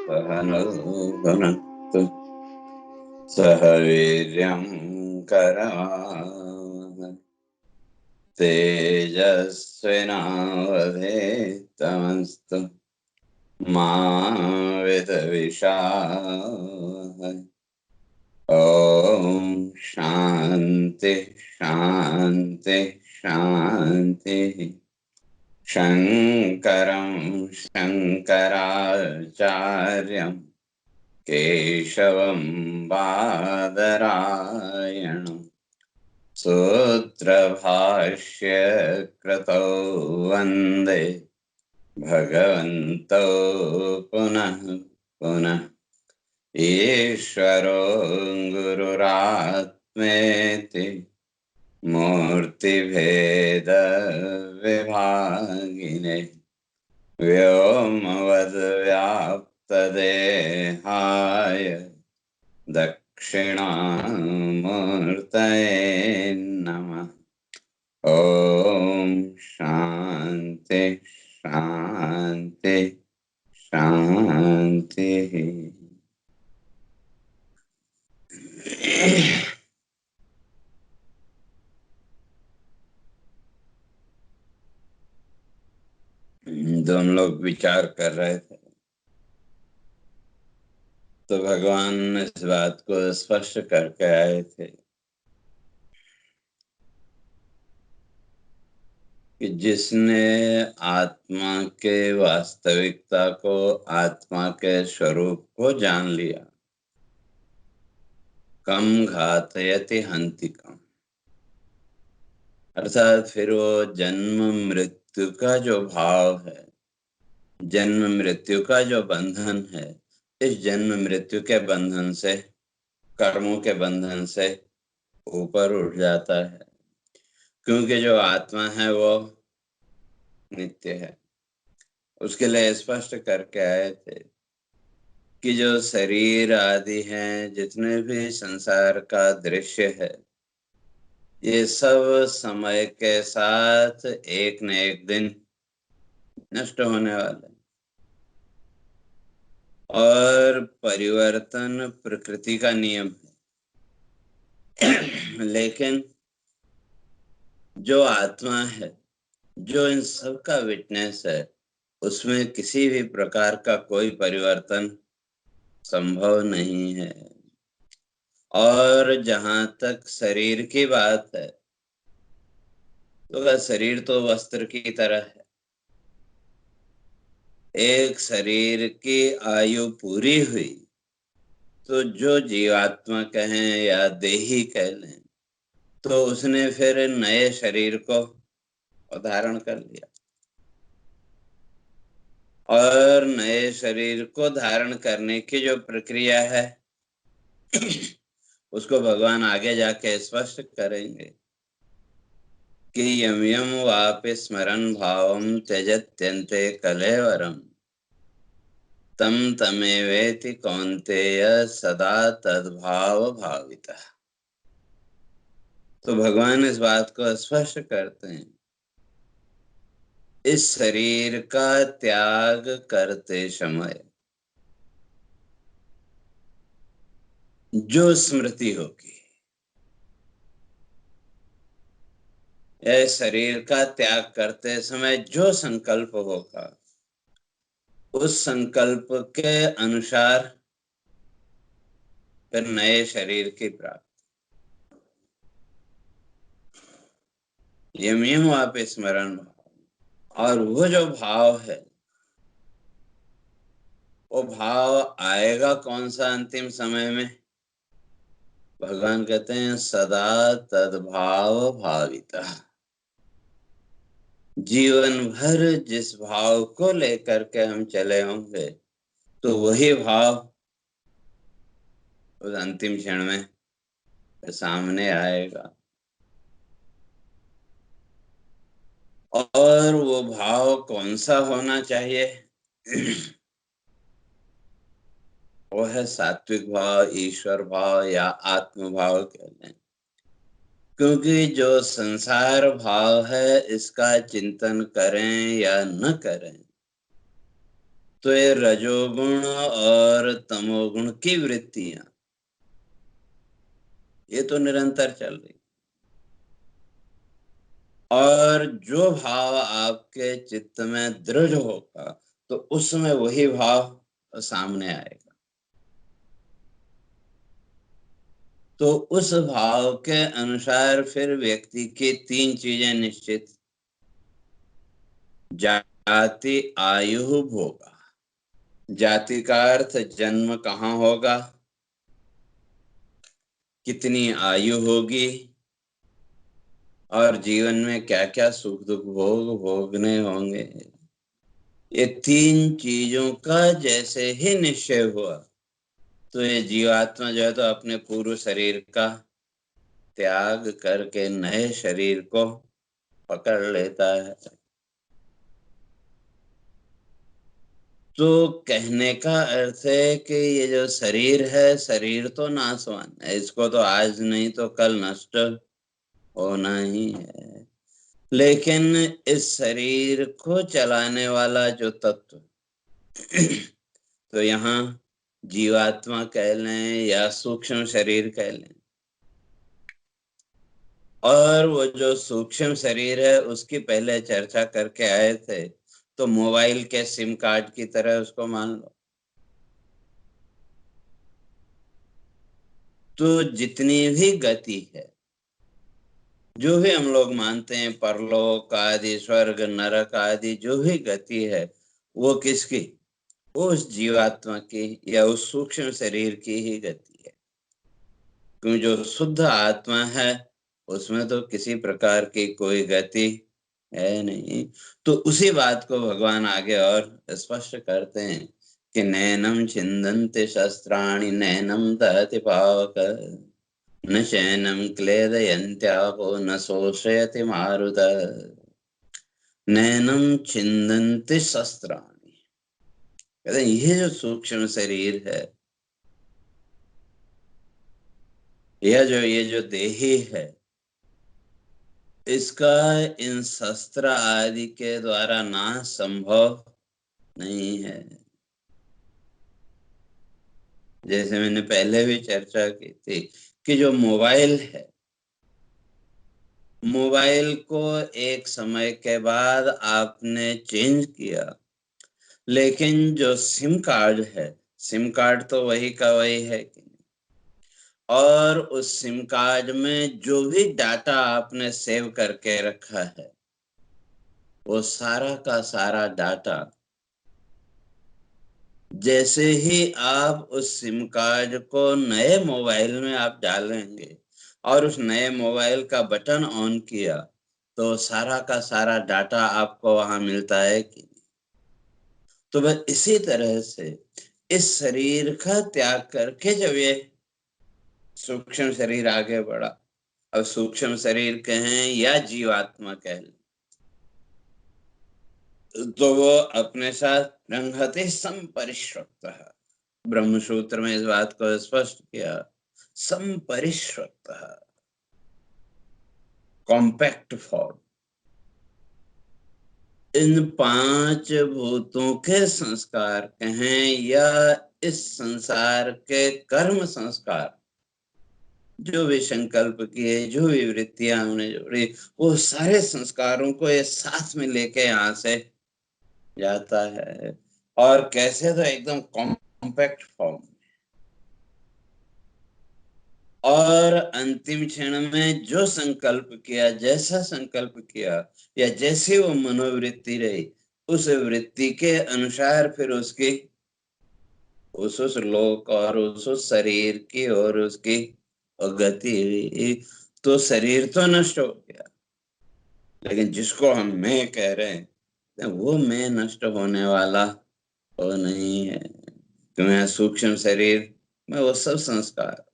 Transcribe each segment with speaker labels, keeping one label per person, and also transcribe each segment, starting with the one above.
Speaker 1: सहनौ भुनक्तु सह वीर्यं करवावहै तेजस्विनावधीतमस्तु मा विद्विषावहै। ॐ शान्ति शान्ति शान्तिः। शङ्करं शङ्कराचार्यं केशवं बादरायणं सूत्रभाष्य कृतौ वन्दे भगवन्तौ पुनः पुनः। ईश्वरो गुरुरात्मेति मूर्तिभेदविभागिने व्योमवद्व्याप्तदेहाय दक्षिणामूर्तये नमः। ॐ शान्ति शान्ति शान्तिः। तो हम लोग विचार कर रहे थे तो भगवान इस बात को स्पष्ट करके आए थे कि जिसने आत्मा के वास्तविकता को, आत्मा के स्वरूप को जान लिया, कम घातयति हन्तिकम्, अर्थात फिर वो जन्म मृत्यु का जो भाव है, जन्म मृत्यु का जो बंधन है, इस जन्म मृत्यु के बंधन से, कर्मों के बंधन से ऊपर उठ जाता है। क्योंकि जो आत्मा है वो नित्य है। उसके लिए स्पष्ट करके आए थे कि जो शरीर आदि हैं, जितने भी संसार का दृश्य है, ये सब समय के साथ एक न एक दिन नष्ट होने वाले हैं। और परिवर्तन प्रकृति का नियम है। लेकिन जो आत्मा है, जो इन सब का विटनेस है, उसमें किसी भी प्रकार का कोई परिवर्तन संभव नहीं है। और जहां तक शरीर की बात है, तो शरीर तो वस्त्र की तरह है। एक शरीर की आयु पूरी हुई तो जो जीवात्मा कहें या देही कह लें, तो उसने फिर नए शरीर को धारण कर लिया। और नए शरीर को धारण करने की जो प्रक्रिया है, उसको भगवान आगे जाके स्पष्ट करेंगे कि यम यम वापि स्मरन् भावं त्यजत्यन्ते कलेवरम् तम तमेवेति कौन्तेय सदा तद्भाव भावितः। तो भगवान इस बात को स्पष्ट करते हैं, इस शरीर का त्याग करते समय जो स्मृति होगी, यह शरीर का त्याग करते समय जो संकल्प होगा, उस संकल्प के अनुसार फिर नए शरीर की प्राप्ति। यम यम वापि स्मरण भाव, और वो जो भाव है, वो भाव आएगा कौन सा अंतिम समय में? भगवान कहते हैं सदा तद्भाव भाविता। जीवन भर जिस भाव को लेकर के हम चले होंगे, तो वही भाव उस अंतिम क्षण में सामने आएगा। और वो भाव कौन सा होना चाहिए? वो है सात्विक भाव, ईश्वर भाव या आत्म भाव कहते हैं। क्योंकि जो संसार भाव है, इसका चिंतन करें या न करें, तो ये रजोगुण और तमोगुण की वृत्तियां ये तो निरंतर चल रही, और जो भाव आपके चित्त में दृढ़ होगा तो उसमें वही भाव सामने आएगा। तो उस भाव के अनुसार फिर व्यक्ति की तीन चीजें निश्चित, जाति आयु भोगा। जाति का अर्थ जन्म कहाँ होगा, कितनी आयु होगी, और जीवन में क्या क्या सुख दुख भोग भोगने होंगे। ये तीन चीजों का जैसे ही निश्चय हुआ तो ये जीवात्मा जो है तो अपने पूर्व शरीर का त्याग करके नए शरीर को पकड़ लेता है। तो कहने का अर्थ है कि ये जो शरीर है, शरीर तो नाशवान है, इसको तो आज नहीं तो कल नष्ट होना ही है। लेकिन इस शरीर को चलाने वाला जो तत्व तो यहाँ जीवात्मा कह लें या सूक्ष्म शरीर कह लें, और वो जो सूक्ष्म शरीर है उसकी पहले चर्चा करके आए थे, तो मोबाइल के सिम कार्ड की तरह उसको मान लो। तो जितनी भी गति है, जो भी हम लोग मानते हैं परलोक आदि, स्वर्ग नरक आदि, जो भी गति है वो किसकी, वो उस जीवात्मा की या उस सूक्ष्म शरीर की ही गति है। क्योंकि जो शुद्ध आत्मा है उसमें तो किसी प्रकार की कोई गति है नहीं। तो उसी बात को भगवान आगे और स्पष्ट करते हैं कि नैनम छिन्दन्ति शस्त्राणि नैनम दहति पावक न शैनम क्लेदयन्त्यापो न शोषयति मारुत नैनम छिन्दन्ति शस्त्राणि। कहते हैं ये जो सूक्ष्म शरीर है, ये जो देही है, इसका इन शस्त्र आदि के द्वारा नाश संभव नहीं है। जैसे मैंने पहले भी चर्चा की थी कि जो मोबाइल है, मोबाइल को एक समय के बाद आपने चेंज किया, लेकिन जो सिम कार्ड है, सिम कार्ड तो वही का वही है कि नहीं, और उस सिम कार्ड में जो भी डाटा आपने सेव करके रखा है वो सारा का सारा डाटा जैसे ही आप उस सिम कार्ड को नए मोबाइल में आप डालेंगे और उस नए मोबाइल का बटन ऑन किया तो सारा का सारा डाटा आपको वहां मिलता है कि नहीं। तो बस इसी तरह से इस शरीर का त्याग करके जब ये सूक्ष्म शरीर आगे बढ़ा, अब सूक्ष्म शरीर कहें या जीवात्मा कह लें, तो वो अपने साथ रंगते संपरिश्रक्तः, ब्रह्मसूत्र में इस बात को स्पष्ट किया, संपरिश्रक्तः, कॉम्पैक्ट फॉर्म। इन पांच भूतों के संस्कार कहें या इस संसार के कर्म संस्कार, जो भी संकल्प किए, जो भी वृत्तियां हमने जोड़ी, वो सारे संस्कारों को ये साथ में लेके यहाँ से जाता है। और कैसे, तो एकदम कॉम्पैक्ट फॉर्म। और अंतिम क्षण में जो संकल्प किया, जैसा संकल्प किया या जैसी वो मनोवृत्ति रही, उस वृत्ति के अनुसार फिर उसकी उस लोक और उस शरीर की और उसकी गति हुई। तो शरीर तो नष्ट हो गया, लेकिन जिसको हम मैं कह रहे हैं वो मैं नष्ट होने वाला वो नहीं है। क्योंकि सूक्ष्म शरीर में वो सब संस्कार,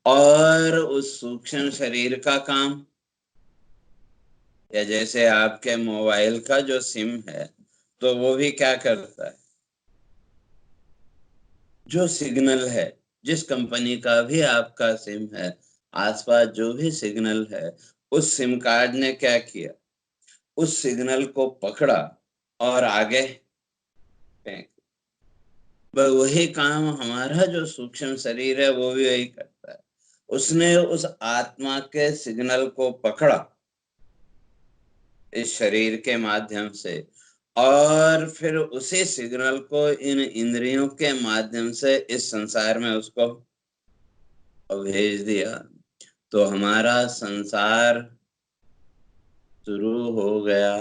Speaker 1: और उस सूक्ष्म शरीर का काम, या जैसे आपके मोबाइल का जो सिम है तो वो भी क्या करता है, जो सिग्नल है, जिस कंपनी का भी आपका सिम है, आसपास जो भी सिग्नल है, उस सिम कार्ड ने क्या किया, उस सिग्नल को पकड़ा और आगे फेंक। बस वही काम हमारा जो सूक्ष्म शरीर है वो भी वही करता है। उसने उस आत्मा के सिग्नल को पकड़ा इस शरीर के माध्यम से, और फिर उसी सिग्नल को इन इंद्रियों के माध्यम से इस संसार में उसको भेज दिया। तो हमारा संसार शुरू हो गया।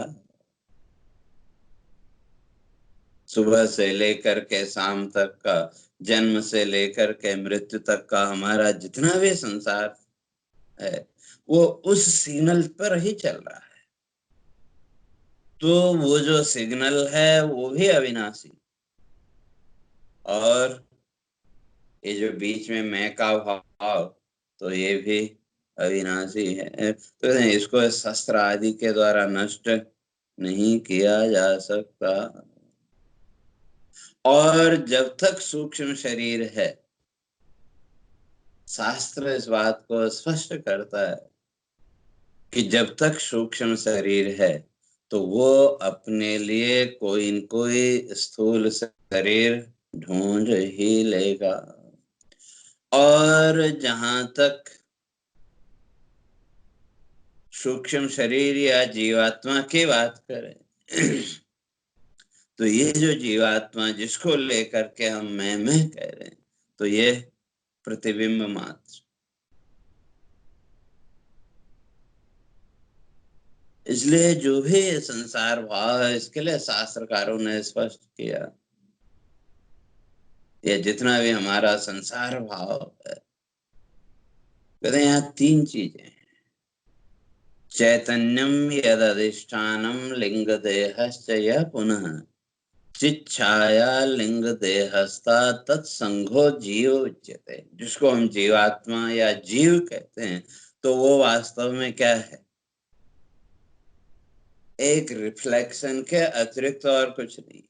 Speaker 1: सुबह से लेकर के शाम तक का, जन्म से लेकर के मृत्यु तक का हमारा जितना भी संसार है वो उस सिग्नल पर ही चल रहा है। तो वो जो सिग्नल है वो भी अविनाशी, और ये जो बीच में मैं का भाव, तो ये भी अविनाशी है। तो इसको शस्त्र आदि के द्वारा नष्ट नहीं किया जा सकता। और जब तक सूक्ष्म शरीर है, शास्त्र इस बात को स्पष्ट करता है कि जब तक सूक्ष्म शरीर है तो वो अपने लिए कोई न कोई स्थूल शरीर ढूंढ ही लेगा। और जहां तक सूक्ष्म शरीर या जीवात्मा की बात करें, तो ये जो जीवात्मा जिसको लेकर के हम मैं कह रहे हैं, तो ये प्रतिबिंब मात्र। इसलिए जो भी संसार भाव है, इसके लिए शास्त्रकारों ने स्पष्ट किया, ये जितना भी हमारा संसार भाव है, कहते हैं यहाँ तीन चीजें: चैतन्यम यदधिष्ठानम लिंग देहश्च यः पुनः चिच्छाया लिंग देहस्था तत्संगो जीव उच्यते। जिसको हम जीवात्मा या जीव कहते हैं, तो वो वास्तव में क्या है? एक रिफ्लेक्शन के अतिरिक्त और कुछ नहीं।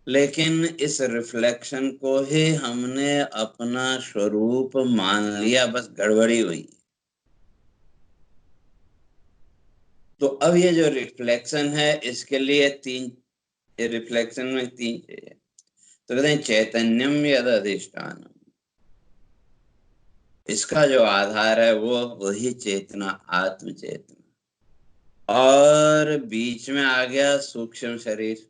Speaker 1: लेकिन इस रिफ्लेक्शन को ही हमने अपना स्वरूप मान लिया, बस गड़बड़ी हुई। तो अब ये जो रिफ्लेक्शन है, इसके लिए तीन, ये रिफ्लेक्शन में तीन चीजें। तो कहते हैं चैतन्यम यद अधिष्ठान, इसका जो आधार है वो वही चेतना, आत्म चेतना। और बीच में आ गया सूक्ष्म शरीर,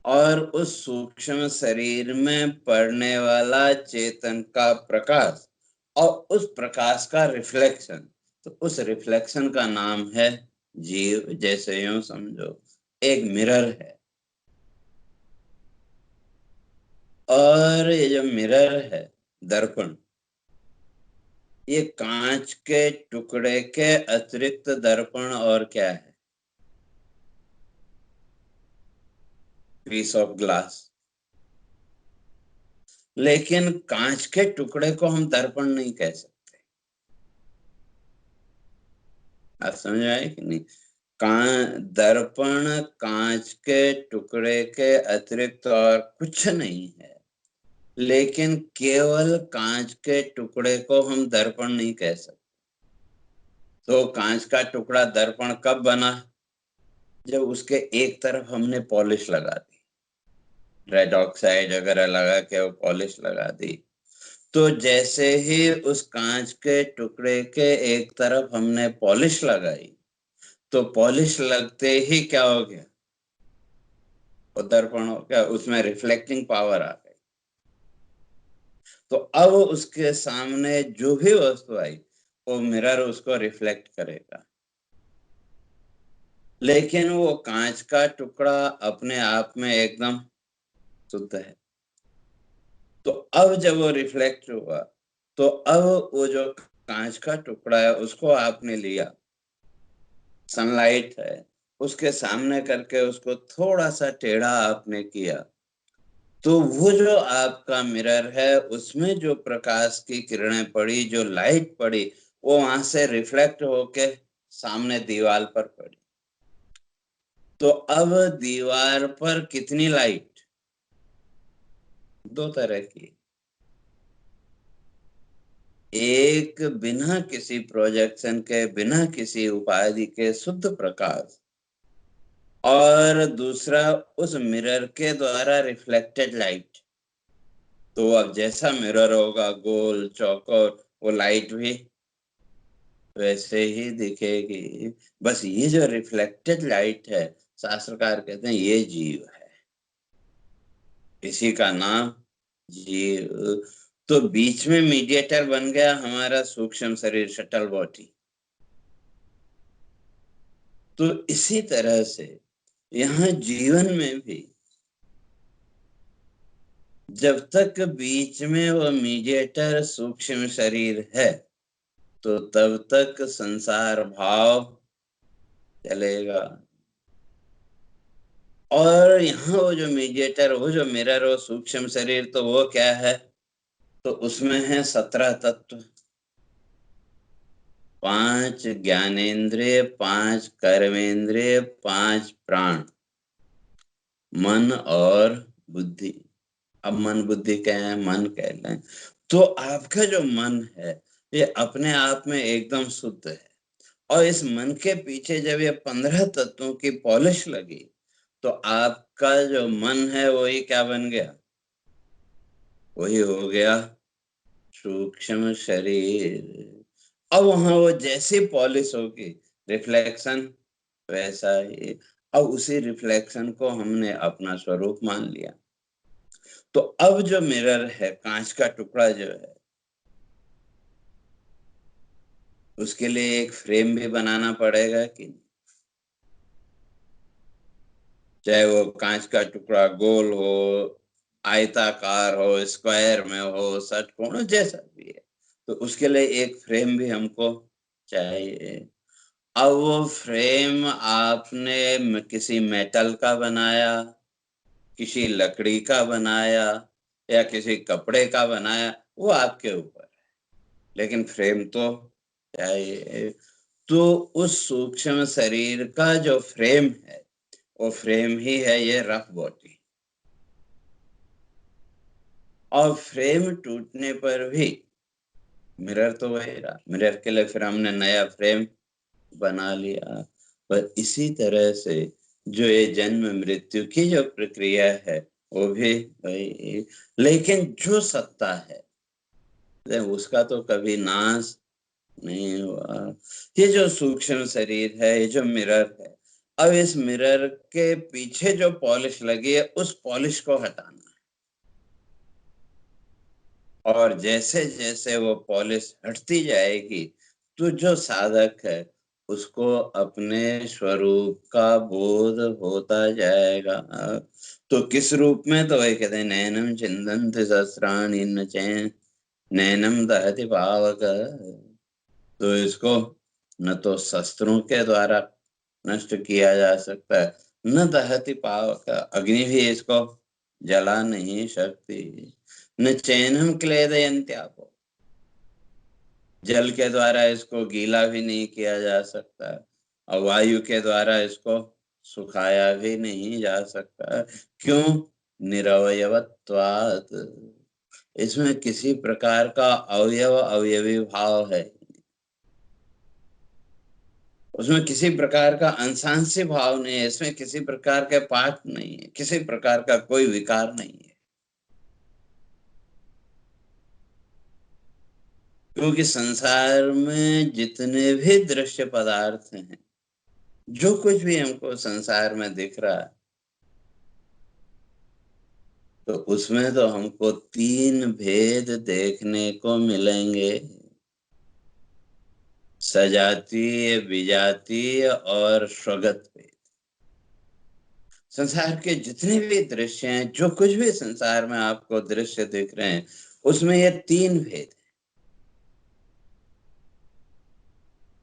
Speaker 1: और उस सूक्ष्म शरीर में पड़ने वाला चेतन का प्रकाश, और उस प्रकाश का रिफ्लेक्शन। तो उस रिफ्लेक्शन का नाम है जीव। जैसे यूं समझो एक मिरर है, और ये जो मिरर है, दर्पण, ये कांच के टुकड़े के अतिरिक्त दर्पण और क्या है? Piece of glass. लेकिन कांच के टुकड़े को हम दर्पण नहीं कह सकते। आप समझ आए कि नहीं? दर्पण कांच के टुकड़े के अतिरिक्त और कुछ नहीं है। लेकिन केवल कांच के टुकड़े को हम दर्पण नहीं कह सकते। तो कांच का टुकड़ा दर्पण कब बना? जब उसके एक तरफ हमने पॉलिश लगा दी, रेड ऑक्साइड वगैरह लगा के वो पॉलिश लगा दी। तो जैसे ही उस कांच के टुकड़े के एक तरफ हमने पॉलिश लगाई, तो पॉलिश लगते ही क्या हो गया? वो दर्पण हो गया, उसमें रिफ्लेक्टिंग पावर आ गई। तो अब उसके सामने जो भी वस्तु आई, वो मिरर उसको रिफ्लेक्ट करेगा। लेकिन वो कांच का टुकड़ा अपने आप में एकदम शुद्ध है। तो अब जब वो रिफ्लेक्ट हुआ, तो अब वो जो कांच का टुकड़ा है उसको आपने लिया, सनलाइट है, उसके सामने करके उसको थोड़ा सा टेढ़ा आपने किया, तो वो जो आपका मिरर है उसमें जो प्रकाश की किरणें पड़ी, जो लाइट पड़ी, वो वहां से रिफ्लेक्ट होके सामने दीवार पर पड़ी। तो अब दीवार पर कितनी लाइट? दो तरह की। एक बिना किसी प्रोजेक्शन के, बिना किसी उपाधि के शुद्ध प्रकाश, और दूसरा उस मिरर के द्वारा रिफ्लेक्टेड लाइट। तो अब जैसा मिरर होगा गोल चौकोर, वो लाइट भी वैसे ही दिखेगी। बस ये जो रिफ्लेक्टेड लाइट है, शास्त्रकार कहते हैं ये जीव है, इसी का नाम जीव। तो बीच में मीडिएटर बन गया हमारा सूक्ष्म शरीर, शटल बॉडी। तो इसी तरह से यहाँ जीवन में भी जब तक बीच में वो मीडिएटर सूक्ष्म शरीर है, तो तब तक संसार भाव चलेगा। और यहाँ वो जो मीडिएटर, वो जो मिरर, वो सूक्ष्म शरीर, तो वो क्या है? तो उसमें है 17 तत्व, 5 ज्ञानेंद्रिय, 5 कर्मेंद्रिय, 5 प्राण, मन और बुद्धि। अब मन बुद्धि क्या है? मन कह लें। तो आपका जो मन है ये अपने आप में एकदम शुद्ध है, और इस मन के पीछे जब ये 15 तत्वों की पॉलिश लगी, तो आपका जो मन है वही क्या बन गया? वही हो गया सूक्ष्म शरीर। अब वहां वो जैसी पॉलिश होगी, रिफ्लेक्शन वैसा ही। अब उसी रिफ्लेक्शन को हमने अपना स्वरूप मान लिया। तो अब जो मिरर है, कांच का टुकड़ा जो है, उसके लिए एक फ्रेम भी बनाना पड़ेगा कि नहीं? चाहे वो कांच का टुकड़ा गोल हो, आयताकार हो, स्क्वायर में हो, षटकोण हो, जैसा भी है, तो उसके लिए एक फ्रेम भी हमको चाहिए। अब वो फ्रेम आपने किसी मेटल का बनाया, किसी लकड़ी का बनाया, या किसी कपड़े का बनाया, वो आपके ऊपर है, लेकिन फ्रेम तो चाहिए। तो उस सूक्ष्म शरीर का जो फ्रेम है, वो फ्रेम ही है ये रफ बॉडी। और फ्रेम टूटने पर भी मिरर तो वही रहा। मिरर के लिए फिर हमने नया फ्रेम बना लिया। पर इसी तरह से जो ये जन्म मृत्यु की जो प्रक्रिया है, वो भी वही। लेकिन जो सत्ता है, उसका तो कभी नाश नहीं हुआ। ये जो सूक्ष्म शरीर है, ये जो मिरर है, अब इस मिरर के पीछे जो पॉलिश लगी है, उस पॉलिश को हटाना। और जैसे जैसे वो पॉलिश हटती जाएगी, तो जो साधक है उसको अपने स्वरूप का बोध होता जाएगा। तो किस रूप में? तो वही कहते हैं, नैनम चिंदन्ति सहस्राणि न चैन नैनम दहति पावक। तो इसको न तो शस्त्रों के द्वारा नष्ट किया जा सकता है, न दहति पावक, अग्नि भी इसको जला नहीं सकती। न चैनम क्लेदयन्त्यापो, जल के द्वारा इसको गीला भी नहीं किया जा सकता, और वायु के द्वारा इसको सुखाया भी नहीं जा सकता। क्यों? निरवयवत्वात्, इसमें किसी प्रकार का अवयव अवयवी भाव है, उसमें किसी प्रकार का अंशांशी भाव नहीं है, इसमें किसी प्रकार के पाठ नहीं है, किसी प्रकार का कोई विकार नहीं है। क्योंकि संसार में जितने भी दृश्य पदार्थ हैं, जो कुछ भी हमको संसार में दिख रहा है, तो उसमें तो हमको 3 भेद देखने को मिलेंगे, सजातीय, विजातीय और स्वगत भेद। संसार के जितने भी दृश्य हैं, जो कुछ भी संसार में आपको दृश्य दिख रहे हैं, उसमें ये 3 भेद हैं।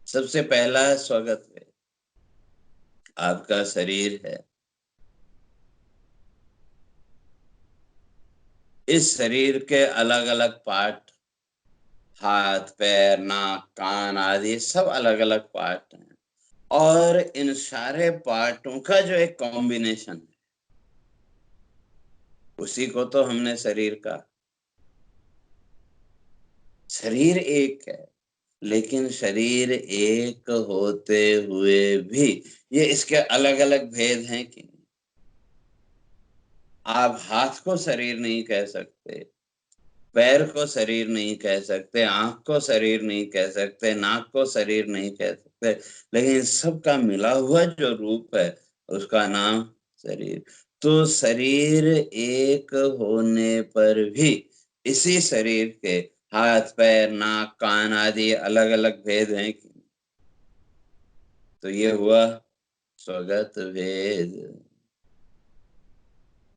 Speaker 1: सबसे पहला है स्वगत भेद। आपका शरीर है, इस शरीर के अलग अलग पार्ट, हाथ पैर नाक कान आदि सब अलग अलग पार्ट हैं, और इन सारे पार्टों का जो एक कॉम्बिनेशन है, उसी को तो हमने शरीर का। शरीर एक है, लेकिन शरीर एक होते हुए भी ये इसके अलग अलग भेद हैं कि नहीं। आप हाथ को शरीर नहीं कह सकते, पैर को शरीर नहीं कह सकते, आंख को शरीर नहीं कह सकते, नाक को शरीर नहीं कह सकते, लेकिन सबका मिला हुआ जो रूप है उसका नाम शरीर। तो शरीर एक होने पर भी इसी शरीर के हाथ पैर नाक कान आदि अलग अलग भेद हैं कि नहीं? तो ये हुआ स्वगत भेद।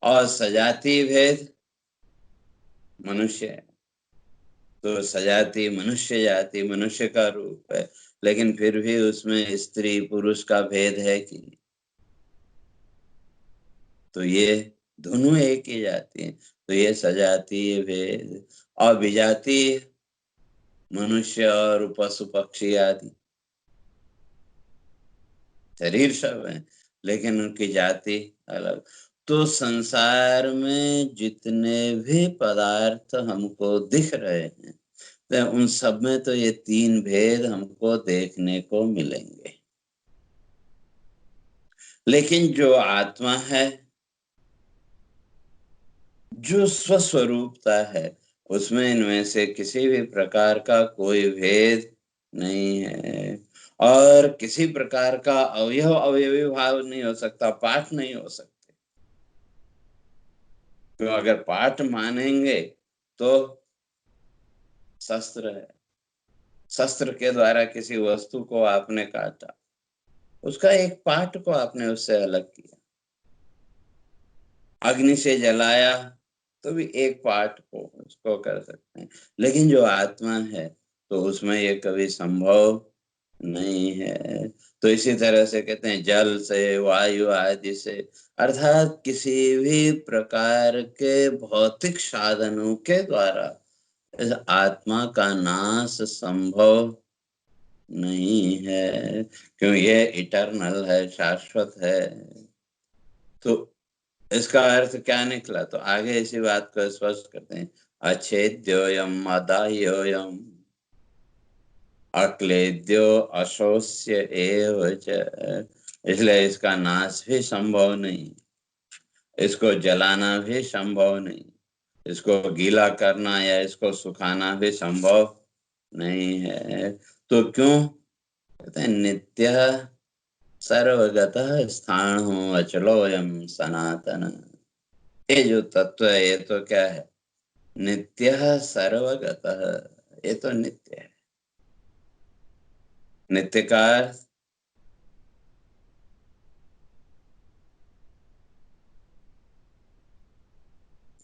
Speaker 1: और सजाति भेद मनुष्य है, तो सजाति मनुष्य जाति मनुष्य का रूप है, लेकिन फिर भी उसमें स्त्री पुरुष का भेद है कि नहीं। तो ये दोनों एक ही जाति हैं, तो ये सजातीय भेद। और विजाति मनुष्य और पशु पक्षी आदि शरीर सब है, लेकिन उनकी जाति अलग। तो संसार में जितने भी पदार्थ हमको दिख रहे हैं, तो उन सब में तो ये तीन भेद हमको देखने को मिलेंगे। लेकिन जो आत्मा है, जो स्वस्वरूपता है, उसमें इनमें से किसी भी प्रकार का कोई भेद नहीं है। और किसी प्रकार का अवयव अवयवी भाव नहीं हो सकता, पाठ नहीं हो सकते। तो अगर पाठ मानेंगे तो शस्त्र है, शस्त्र के द्वारा किसी वस्तु को आपने काटा, उसका एक पार्ट को आपने उससे अलग किया। अग्नि से जलाया तो भी एक पार्ट को उसको कर सकते हैं, लेकिन जो आत्मा है तो उसमें ये कभी संभव नहीं है। तो इसी तरह से कहते हैं जल से वायु आदि से, अर्थात किसी भी प्रकार के भौतिक साधनों के द्वारा इस आत्मा का नाश संभव नहीं है, क्यों ये इटर्नल है, शाश्वत है। तो इसका अर्थ क्या निकला, तो आगे इसी बात को स्पष्ट करते हैं। अच्छेद्योयम अदाह्योयम अक्लेद्यो अशोष्य एव च। इसलिए इसका नाश भी संभव नहीं, इसको जलाना भी संभव नहीं, इसको गीला करना या इसको सुखाना भी संभव नहीं है। तो क्यों कहते हैं नित्य सर्वगतः स्थाणु अचलोयम सनातन। ये जो तत्व है ये तो क्या है, नित्य सर्वगतः, ये तो नित्य है। नित्य का अर्थ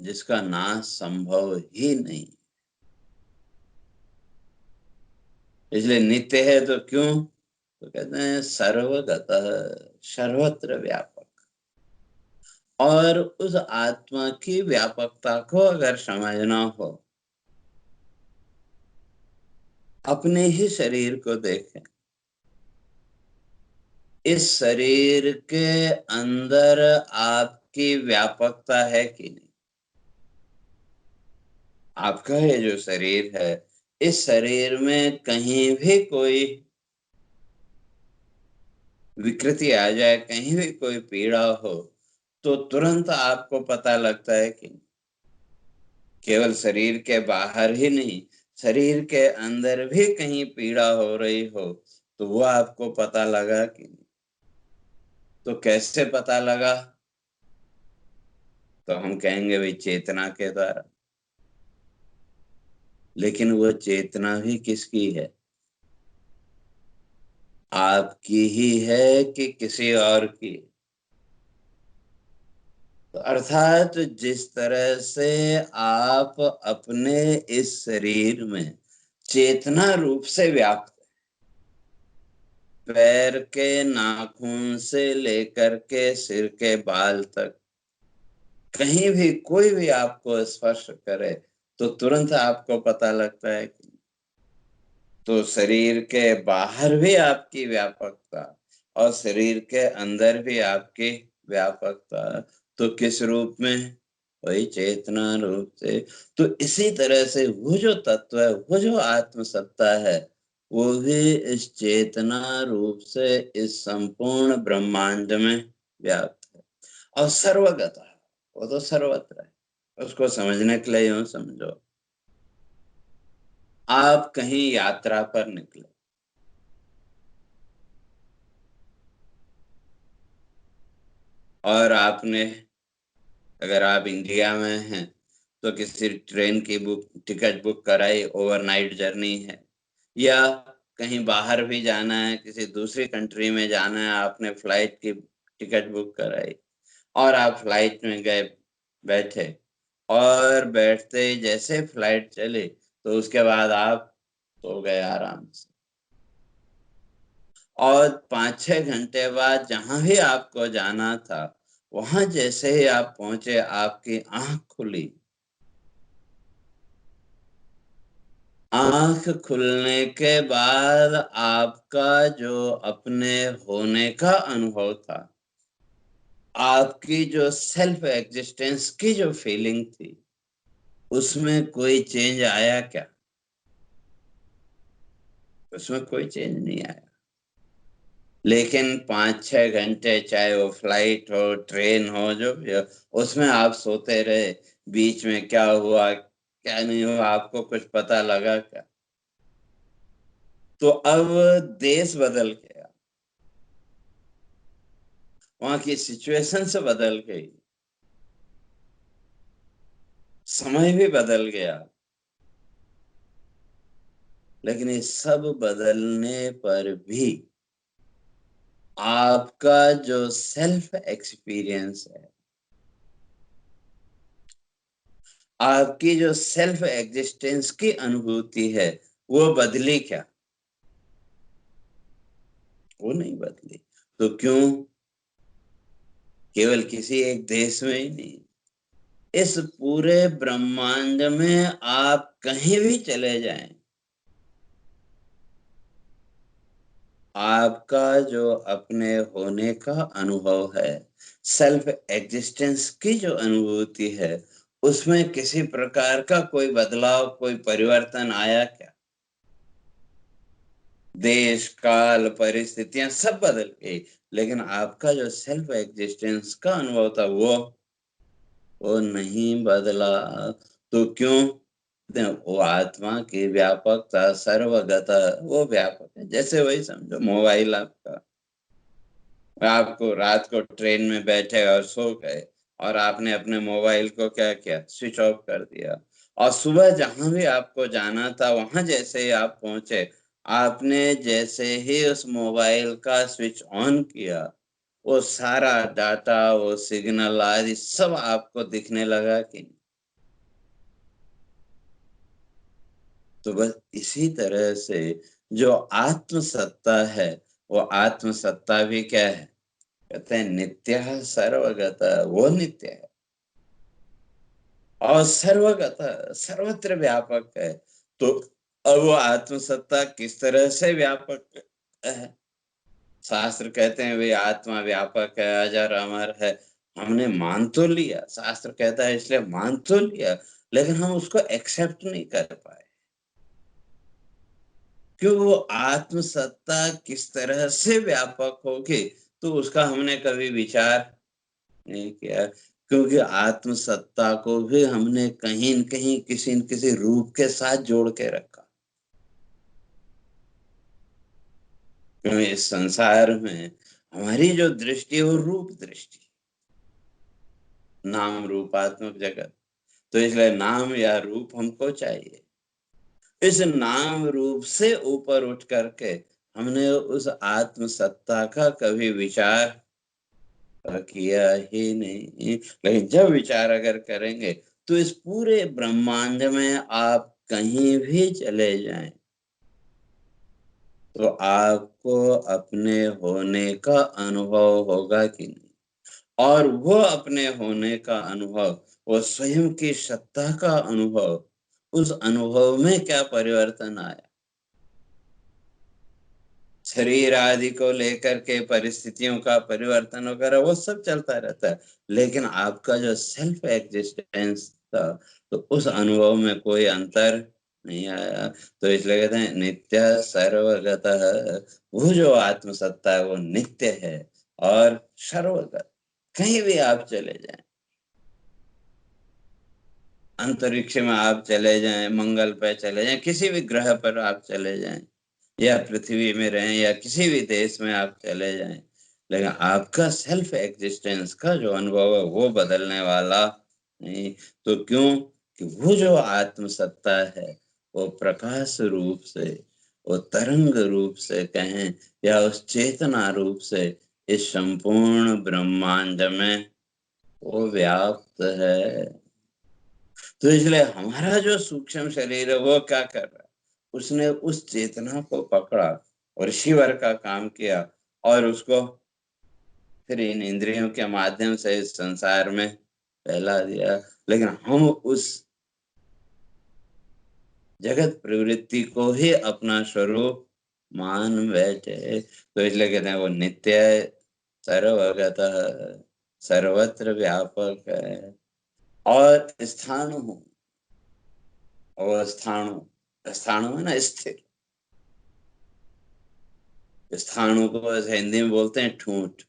Speaker 1: जिसका नाश संभव ही नहीं, इसलिए नित्य है। तो क्यों, तो कहते हैं सर्वगतः, सर्वत्र व्यापक। और उस आत्मा की व्यापकता को अगर समझना हो, अपने ही शरीर को देखें। इस शरीर के अंदर आपकी व्यापकता है कि नहीं। आपका ये जो शरीर है, इस शरीर में कहीं भी कोई विकृति आ जाए, कहीं भी कोई पीड़ा हो, तो तुरंत आपको पता लगता है कि केवल शरीर के बाहर ही नहीं, शरीर के अंदर भी कहीं पीड़ा हो रही हो तो वो आपको पता लगा कि नहीं। तो कैसे पता लगा, तो हम कहेंगे भाई चेतना के द्वारा। लेकिन वो चेतना भी किसकी है, आपकी ही है कि किसी और की। तो अर्थात जिस तरह से आप अपने इस शरीर में चेतना रूप से व्याप्त, पैर के नाखून से लेकर के सिर के बाल तक, कहीं भी कोई भी आपको स्पर्श करे तो तुरंत आपको पता लगता है कि, तो शरीर के बाहर भी आपकी व्यापकता और शरीर के अंदर भी आपकी व्यापकता, तो किस रूप में, वही चेतना रूप से। तो इसी तरह से वो जो तत्व है, वो जो आत्म सत्ता है, वो भी इस चेतना रूप से इस संपूर्ण ब्रह्मांड में व्याप्त है और सर्वगत है। वो तो सर्वत्र है। उसको समझने के लिए यूं समझो, आप कहीं यात्रा पर निकले और आपने, अगर आप इंडिया में हैं तो किसी ट्रेन की टिकट बुक कराई, ओवरनाइट जर्नी है, या कहीं बाहर भी जाना है, किसी दूसरी कंट्री में जाना है, आपने फ्लाइट की टिकट बुक कराई और आप फ्लाइट में गए, बैठे, और बैठते ही जैसे फ्लाइट चली तो उसके बाद आप सो गए आराम से, और 5-6 घंटे बाद जहां भी आपको जाना था वहां जैसे ही आप पहुंचे आपकी आंख खुली। आंख खुलने के बाद आपका जो अपने होने का अनुभव था, आपकी जो सेल्फ एग्जिस्टेंस की जो फीलिंग थी, उसमें कोई चेंज आया क्या? उसमें कोई चेंज नहीं आया। लेकिन 5-6 घंटे, चाहे वो फ्लाइट हो, ट्रेन हो, जो भी हो, उसमें आप सोते रहे, बीच में क्या हुआ क्या नहीं हुआ आपको कुछ पता लगा क्या? तो अब देश बदल गया, वहां की सिचुएशन से बदल गई, समय भी बदल गया, लेकिन ये सब बदलने पर भी आपका जो सेल्फ एक्सपीरियंस है, आपकी जो सेल्फ एग्जिस्टेंस की अनुभूति है, वो बदली क्या? वो नहीं बदली। तो क्यों? केवल किसी एक देश में ही नहीं, इस पूरे ब्रह्मांड में आप कहीं भी चले जाएं, आपका जो अपने होने का अनुभव है, सेल्फ एग्जिस्टेंस की जो अनुभूति है, उसमें किसी प्रकार का कोई बदलाव, कोई परिवर्तन आया क्या? देश काल परिस्थितियां सब बदल गई, लेकिन आपका जो सेल्फ एग्जिस्टेंस का अनुभव था वो नहीं बदला। तो क्यों? वो आत्मा की व्यापकता, सर्वगत, वो व्यापक है। जैसे वही समझो, मोबाइल आपका, आपको रात को ट्रेन में बैठे और सो गए, और आपने अपने मोबाइल को क्या किया, स्विच ऑफ कर दिया, और सुबह जहां भी आपको जाना था वहां जैसे ही आप पहुंचे, आपने जैसे ही उस मोबाइल का स्विच ऑन किया, वो सारा डाटा, वो सिग्नल आदि सब आपको दिखने लगा कि नहीं? तो बस इसी तरह से जो आत्म सत्ता है, वो आत्म सत्ता भी क्या है? कहते हैं नित्य है, सर्वगत है, वो नित्य है और सर्वगत है, सर्वत्र व्यापक है। तो अब वो आत्मसत्ता किस तरह से व्यापक है? शास्त्र कहते हैं भाई आत्मा व्यापक है, अजर अमर है। हमने मान तो लिया, शास्त्र कहता है इसलिए मान तो लिया, लेकिन हम उसको एक्सेप्ट नहीं कर पाए। क्यों? वो आत्मसत्ता किस तरह से व्यापक होगी, तो उसका हमने कभी विचार नहीं किया। क्योंकि आत्म सत्ता को भी हमने कहीं न कहीं किसी न किसी रूप के साथ जोड़ के रखा। क्योंकि इस संसार में हमारी जो दृष्टि है वो रूप दृष्टि, नाम रूपात्मक जगत। तो इसलिए नाम या रूप हमको चाहिए। इस नाम रूप से ऊपर उठ करके हमने उस आत्म सत्ता का कभी विचार किया ही नहीं। लेकिन जब विचार अगर करेंगे तो इस पूरे ब्रह्मांड में आप कहीं भी चले जाएं तो आपको अपने होने का अनुभव होगा कि नहीं? और वो अपने होने का अनुभव, वो स्वयं की सत्ता का अनुभव, उस अनुभव में क्या परिवर्तन आया? शरीर आदि को लेकर के परिस्थितियों का परिवर्तन वगैरह वो सब चलता रहता है, लेकिन आपका जो सेल्फ एग्जिस्टेंस था, तो उस अनुभव में कोई अंतर नहीं आया। तो इसलिए कहते हैं नित्य सर्वगतः, वो जो आत्मसत्ता है वो नित्य है और सर्वगत। कहीं भी आप चले जाएं, अंतरिक्ष में आप चले जाएं, मंगल पे चले जाएं, किसी भी ग्रह पर आप चले जाएं, या पृथ्वी में रहें या किसी भी देश में आप चले जाएं, लेकिन आपका सेल्फ एग्जिस्टेंस का जो अनुभव है वो बदलने वाला नहीं। तो क्यों? कि वो जो आत्मसत्ता है वो प्रकाश रूप से, वो तरंग रूप से कहें, या उस चेतना रूप से इस संपूर्ण ब्रह्मांड में वो व्याप्त है। तो इसलिए हमारा जो सूक्ष्म शरीर है वो क्या कर रहा है? उसने उस चेतना को पकड़ा और ईश्वर का काम किया और उसको फिर इन इंद्रियों के माध्यम से इस संसार में फैला दिया। लेकिन हम उस जगत प्रवृत्ति को ही अपना स्वरूप मान बैठे। तो इसलिए कहते हैं वो नित्य है, सर्वगत है, सर्वत्र व्यापक है और स्थाणु, और स्थाणु, स्थाणु है ना स्थिर। स्थाणु को ऐसे हिंदी में बोलते हैं ठूंठ।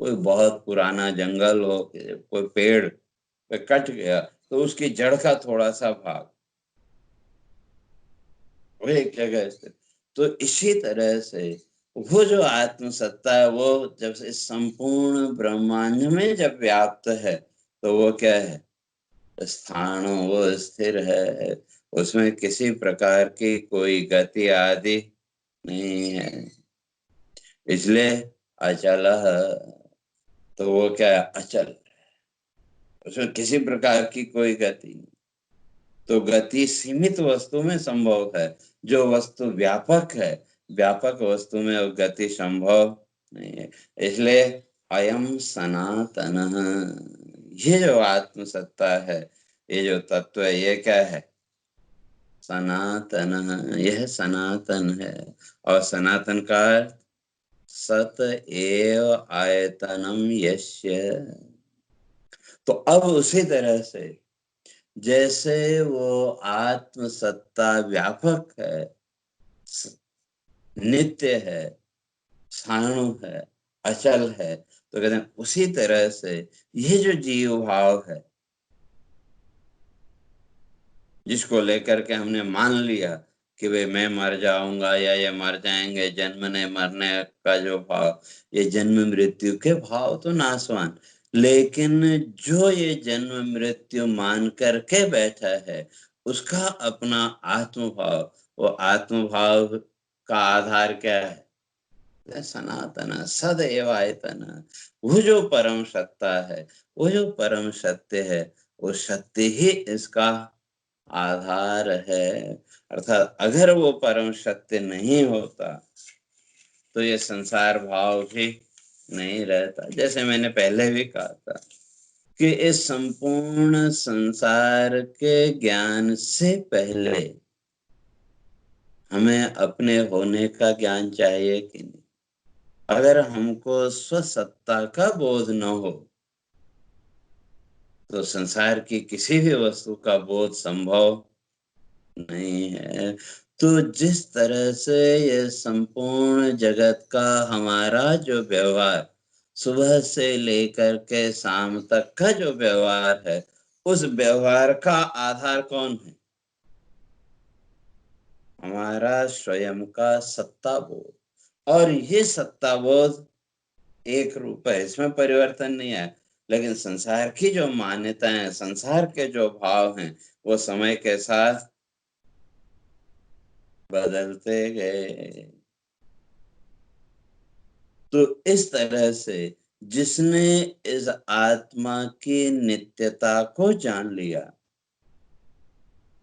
Speaker 1: कोई बहुत पुराना जंगल हो, कोई पेड़ पे कट गया तो उसकी जड़ का थोड़ा सा भाग वो एक जगह स्थिर। तो इसी तरह से वो जो आत्म सत्ता है वो जब से संपूर्ण ब्रह्मांड में जब व्याप्त है तो वो क्या है? स्थान, वो स्थिर है, उसमें किसी प्रकार की कोई गति आदि नहीं है, इसलिए अचल है। तो वो क्या है? अचल, उसमें किसी प्रकार की कोई गति नहीं। तो गति सीमित वस्तु में संभव है, जो वस्तु व्यापक है, व्यापक वस्तु में वो गति संभव नहीं है। इसलिए अयम सनातन, ये जो आत्म सत्ता है, ये जो तत्व है, ये क्या है? सनातन, यह सनातन है। और सनातन का सत एव आयतनम यस्य। तो अब उसी तरह से जैसे वो आत्म सत्ता व्यापक है, नित्य है, साणु है, अचल है, तो कहते हैं उसी तरह से ये जो जीव भाव है, जिसको लेकर के हमने मान लिया कि वे मैं मर जाऊंगा या ये मर जाएंगे, जन्मने मरने का जो भाव, ये जन्म मृत्यु के भाव तो नाशवान। लेकिन जो ये जन्म मृत्यु मान करके बैठा है, उसका अपना आत्म भाव, वो आत्म भाव का आधार क्या है? सनातन सदैव आयतन। वो जो परम सत्ता है, वो जो परम सत्य है, वो सत्य ही इसका आधार है। अर्थात अगर वो परम सत्य नहीं होता तो ये संसार भाव भी नहीं रहता। जैसे मैंने पहले भी कहा था कि इस संपूर्ण संसार के ज्ञान से पहले हमें अपने होने का ज्ञान चाहिए कि नहीं? अगर हमको स्वसत्ता का बोध न हो तो संसार की किसी भी वस्तु का बोध संभव नहीं है। तो जिस तरह से ये संपूर्ण जगत का हमारा जो व्यवहार, सुबह से लेकर के शाम तक का जो व्यवहार है, उस व्यवहार का आधार कौन है? हमारा स्वयं का सत्ता बोध। और ये सत्ता बोध एक रूप है, इसमें परिवर्तन नहीं है। लेकिन संसार की जो मान्यताएं, संसार के जो भाव हैं, वो समय के साथ बदलते गए। तो इस तरह से जिसने इस आत्मा की नित्यता को जान लिया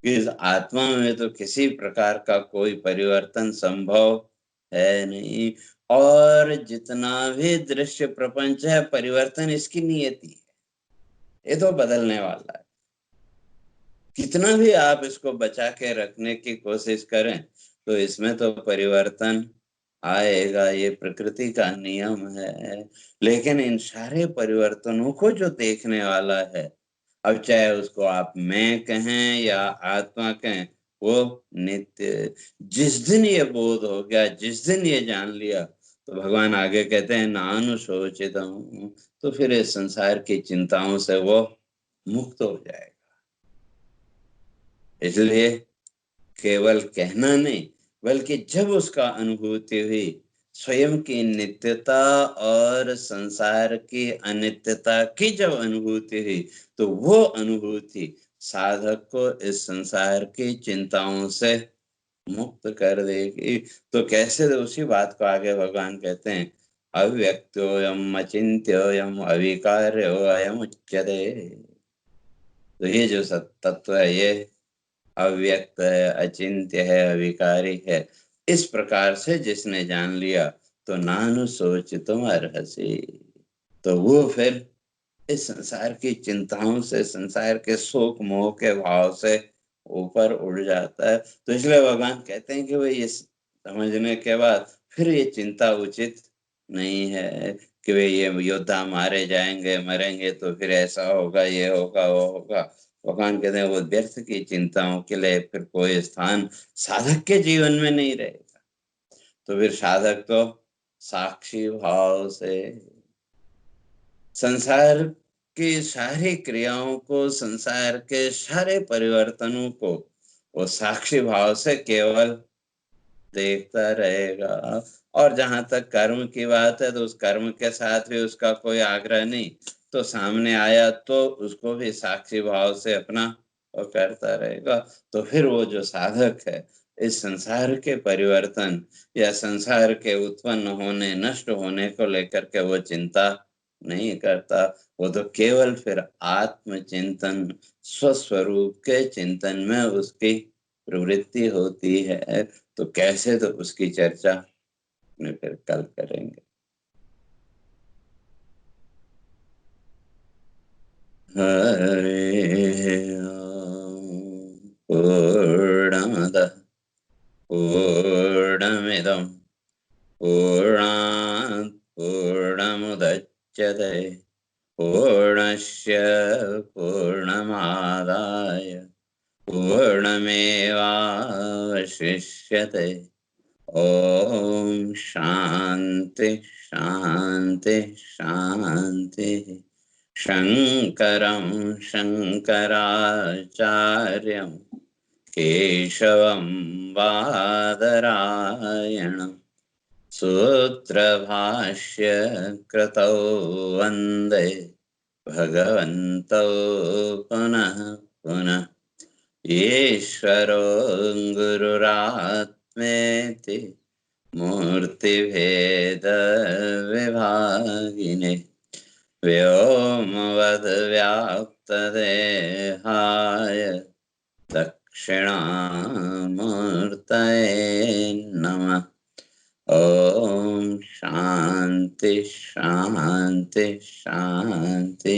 Speaker 1: कि इस आत्मा में तो किसी प्रकार का कोई परिवर्तन संभव है नहीं, और जितना भी दृश्य प्रपंच है, परिवर्तन इसकी नियति है, ये तो बदलने वाला है। कितना भी आप इसको बचा के रखने की कोशिश करें तो इसमें तो परिवर्तन आएगा, ये प्रकृति का नियम है। लेकिन इन सारे परिवर्तनों को जो देखने वाला है, अब चाहे उसको आप मैं कहें या आत्मा कहें, वो नित्य। जिस दिन ये बोध हो गया, जिस दिन ये जान लिया, तो भगवान आगे कहते हैं नानुशोचितम्, तो फिर इस संसार की चिंताओं से वो मुक्त हो जाएगा। इसलिए केवल कहना नहीं, बल्कि जब उसका अनुभूति हुई, स्वयं की नित्यता और संसार की अनित्यता की जब अनुभूति हुई, तो वो अनुभूति साधक को इस संसार की चिंताओं से मुक्त कर देगी। तो कैसे, तो उसी बात को आगे भगवान कहते हैं, अव्यक्तोऽयम् अचिन्त्योऽयम् अविकार्योऽयम् उच्यते। तो ये जो तत्व है, ये अव्यक्त है, अचिंत्य है, अविकारी है। इस प्रकार से जिसने जान लिया, तो नानु सोचितुम अर्हसि, तो वो फिर इस संसार की चिंताओं से, संसार के शोक मोह के भाव से ऊपर उड़ जाता है। तो इसलिए भगवान कहते हैं कि भाई ये समझने के बाद फिर ये चिंता उचित नहीं है कि भाई ये योद्धा मारे जाएंगे, मरेंगे, तो फिर ऐसा होगा, ये होगा, वो होगा। भगवान कहते हैं वो व्यर्थ की चिंताओं के लिए फिर कोई स्थान साधक के जीवन में नहीं रहेगा। तो फिर साधक तो साक्षी भाव से संसार की सारी क्रियाओं को, संसार के सारे परिवर्तनों को वो साक्षी भाव से केवल देखता रहेगा। और जहां तक कर्म की बात है, तो उस कर्म के साथ भी उसका कोई आग्रह नहीं, तो सामने आया तो उसको भी साक्षी भाव से अपना वो करता रहेगा। तो फिर वो जो साधक है, इस संसार के परिवर्तन या संसार के उत्पन्न होने, नष्ट होने को लेकर के वो चिंता नहीं करता। वो तो केवल फिर आत्मचिंतन, स्वस्वरूप के चिंतन में उसकी प्रवृत्ति होती है। तो कैसे, तो उसकी चर्चा में फिर कल करेंगे। हरे पूर्णमदः पूर्णमिदं पूर्णात् पूर्णमुदच्यते पूर्णस्य पूर्णमादाय पूर्णमेवावशिष्यते। ओम शांति शांति शांति। शंकरं शंकराचार्यं केशवं बादरायणं सूत्रभाष्य कृतौ वन्दे भगवन्तौ पुनः पुनः। ईश्वरो गुरुरात्मेति मूर्तिभेदविभागिने व्योमवद्व्याप्तदेहाय दक्षिणामूर्तये नमः। ओम शांति शांति शांति।